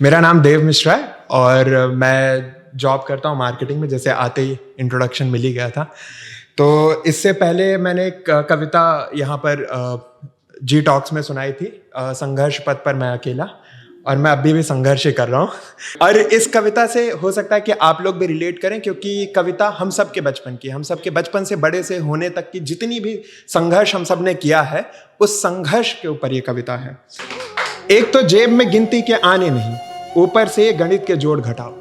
मेरा नाम देव मिश्रा है और मैं जॉब करता हूँ मार्केटिंग में, जैसे आते ही इंट्रोडक्शन मिल ही गया था। तो इससे पहले मैंने एक कविता यहाँ पर जी टॉक्स में सुनाई थी, संघर्ष पथ पर मैं अकेला, और मैं अभी भी संघर्ष ही कर रहा हूँ। और इस कविता से हो सकता है कि आप लोग भी रिलेट करें, क्योंकि कविता हम सब के बचपन की, हम सब के बचपन से बड़े से होने तक की जितनी भी संघर्ष हम सब ने किया है, उस संघर्ष के ऊपर ये कविता है। एक तो जेब में गिनती के आने नहीं, ऊपर से गणित के जोड़ घटाओ।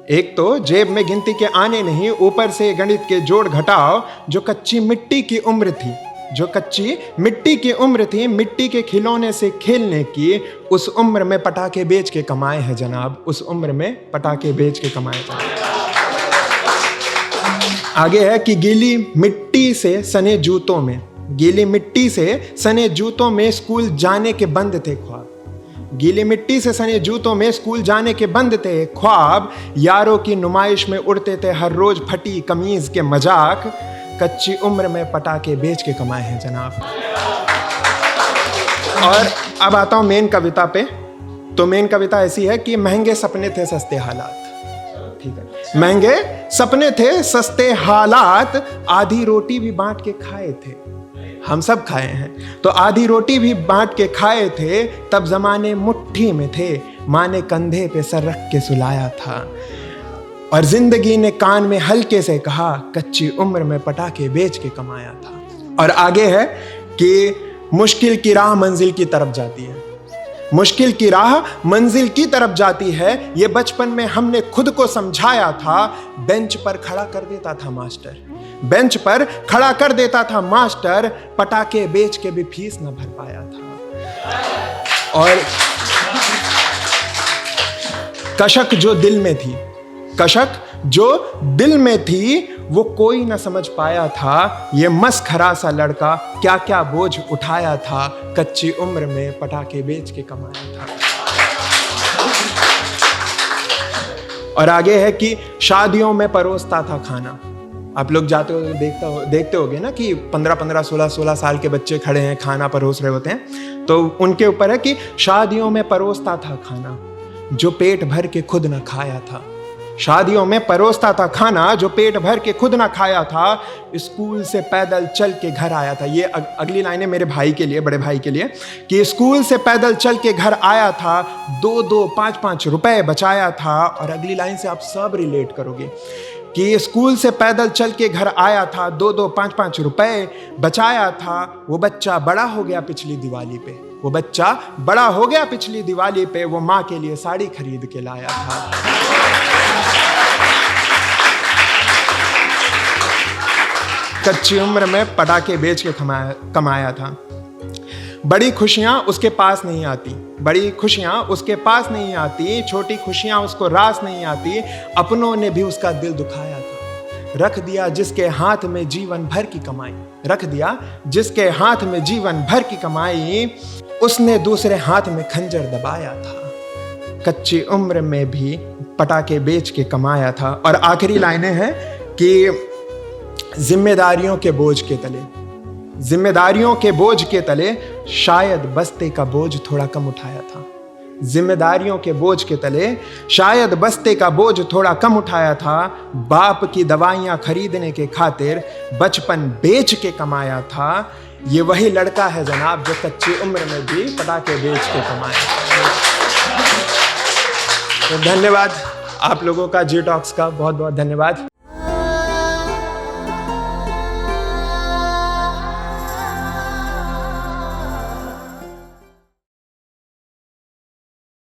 एक तो जेब में गिनती के आने नहीं, ऊपर से गणित के जोड़ घटाओ। जो कच्ची मिट्टी की उम्र थी, जो कच्ची मिट्टी की उम्र थी, मिट्टी के खिलौने से खेलने की, उस उम्र में पटाखे बेच के कमाए हैं जनाब, उस उम्र में पटाखे बेच के कमाए जनाब। आगे है कि गीली मिट्टी से सने जूतों में, गीली मिट्टी से सने जूतों में स्कूल जाने के बंद थे ख्वाब। गीली मिट्टी से सने जूतों में स्कूल जाने के बंद थे ख्वाब। यारों की नुमाइश में उड़ते थे हर रोज फटी कमीज के मजाक। कच्ची उम्र में पटाखे बेच के कमाए हैं जनाब। और अब आता हूं मेन कविता पे। तो मेन कविता ऐसी है कि महंगे सपने थे सस्ते हालात। ठीक है, महंगे सपने थे सस्ते हालात। आधी रोटी भी बांट के खाए थे, हम सब खाए हैं। तो आधी रोटी भी बांट के खाए थे, तब जमाने मुट्ठी में थे, माँ ने कंधे पे सर रख के सुलाया था। और जिंदगी ने कान में हल्के से कहा, कच्ची उम्र में पटाखे बेच के कमाया था। और आगे है कि मुश्किल की राह मंजिल की तरफ जाती है, मुश्किल की राह मंजिल की तरफ जाती है। ये बचपन में हमने खुद को समझाया था। बेंच पर खड़ा कर देता था मास्टर, बेंच पर खड़ा कर देता था मास्टर। पटाखे बेच के भी फीस न भर पाया था। और कशक जो दिल में थी, कशक जो दिल में थी, वो कोई न समझ पाया था। ये मस्खरा सा लड़का क्या क्या बोझ उठाया था। कच्ची उम्र में पटाखे बेच के कमाया था। और आगे है कि शादियों में परोसता था खाना। आप लोग जाते हो देखते होगे ना कि 15-15, 16-16 साल के बच्चे खड़े हैं, खाना परोस रहे होते हैं। तो उनके ऊपर है कि शादियों में परोसता था खाना, जो पेट भर के खुद न खाया था। शादियों में परोसता था खाना, जो पेट भर के खुद ना खाया था। स्कूल से पैदल चल के घर आया था। ये अगली लाइनें मेरे भाई के लिए, बड़े भाई के लिए, कि स्कूल से पैदल चल के घर आया था, 2-2, 5-5 रुपए बचाया था। और अगली लाइन से आप सब रिलेट करोगे कि स्कूल से पैदल चल के घर आया था, 2-2, 5-5 रुपए बचाया था। वो बच्चा बड़ा हो गया पिछली दिवाली पे, वो बच्चा बड़ा हो गया पिछली दिवाली पे। वो माँ के लिए साड़ी खरीद के लाया था। कच्ची उम्र में पटाखे बेच के कमाया था। बड़ी खुशियां उसके पास नहीं आती, बड़ी खुशियां उसके पास नहीं आती। छोटी खुशियां उसको रास नहीं आती। अपनों ने भी उसका दिल दुखाया था। रख दिया जिसके हाथ में जीवन भर की कमाई, रख दिया जिसके हाथ में जीवन भर की कमाई, उसने दूसरे हाथ में खंजर दबाया था। कच्ची उम्र में भी पटाखे बेच के कमाया था। और आखिरी लाइनें हैं कि जिम्मेदारियों के बोझ के तले, जिम्मेदारियों के बोझ के तले शायद बस्ते का बोझ थोड़ा कम उठाया था। जिम्मेदारियों के बोझ के तले शायद बस्ते का बोझ थोड़ा कम उठाया था। बाप की दवाइयाँ खरीदने के खातिर बचपन बेच के कमाया था। ये वही लड़का है जनाब, जो कच्ची उम्र में भी पटाखे बेच के कमाया। तो धन्यवाद आप लोगों का, जी टॉक्स का बहुत बहुत धन्यवाद।